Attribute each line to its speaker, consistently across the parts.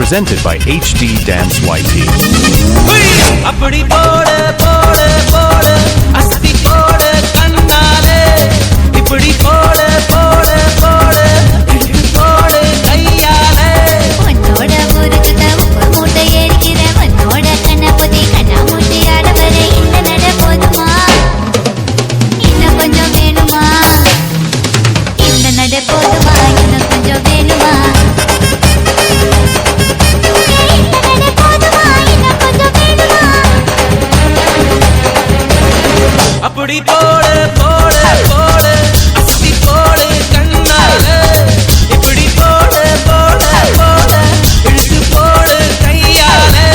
Speaker 1: Presented by HD Dance YT.
Speaker 2: அப்படி போடு போடு போடு அஸ்தி போடு கண்ணாலே இப்படி போடு போடு போடு போடு கையாலே
Speaker 3: உன்னோட முருகத உப்பு மூட்டை ஏறிக்கிற உன்னோட கண்ணபதி கண்ணா மூட்டை ஆட வர இந்த நட போதுமா இன்னும் கொஞ்சம் வேணுமா இந்த நட போதுமா இன்னும் கொஞ்சம் வேணுமா
Speaker 2: அப்படி போடு போடு போடு அஸ்தி போடு கண்ணாலே இப்படி போடு போடு போடு இழுத்து போடு கையாலே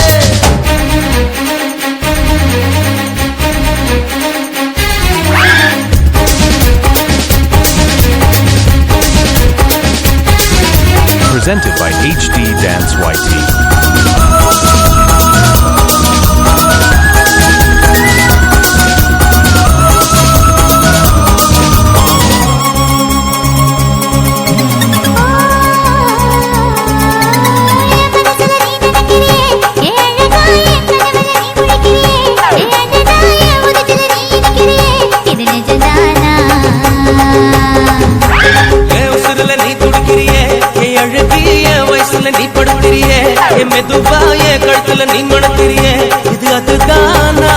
Speaker 1: Presented by HD Dance YT.
Speaker 2: நீ படுத்திரியே என் மெதுவாய கழுத்துல நீ மணத்திரியே இது அதுதானா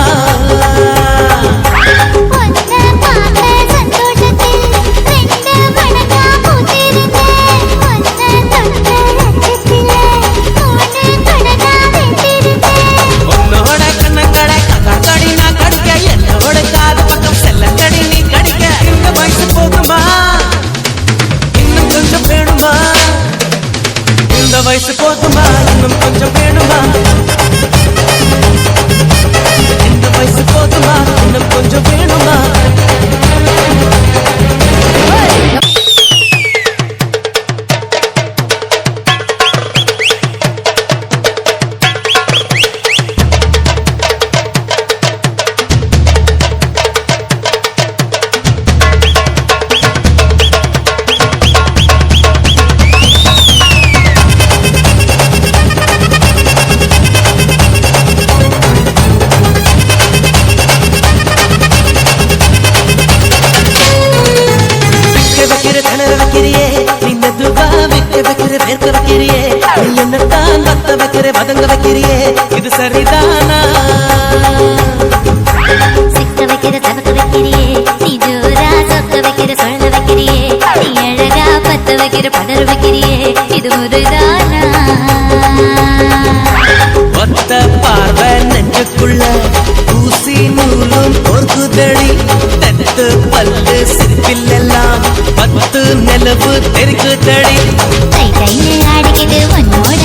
Speaker 2: உன்னோட கண்ணங்களை கடி நான் கடிக்க என்னோட காது பக்கம் செல்ல கடி நீ கடிக்க இந்த வயசு போகுமா இன்னும் கொஞ்சம் வேணுமா இந்த வயசு போதுமா இன்னும் கொஞ்சம் வேணுமா இந்த வயசு போதுமா இன்னும் கொஞ்சம் வேணுமா என்னத்தான் வத்த வைக்கிற வதங்க வைக்கிறியே இது சரிதானா
Speaker 3: சிக்க வைக்கிற தவக்க வைக்கிறியே நீ ஜோரா சொக்க வைக்கிற சொல்ல வைக்கிறியே நீ அழகா பத்த வைக்கிற படர் வைக்கிறியே இது முருதானா
Speaker 2: ஒத்த பார்வை நெஞ்சுக்குள்ள ஊசி நூலும் பொறுக்குதடி தட்டு பல்லு சிரிப்பிலெல்லாம் 10 நிலவு தெரிக்குதடி
Speaker 3: கை கையில ஆடிக்கிட்டு உன்னோட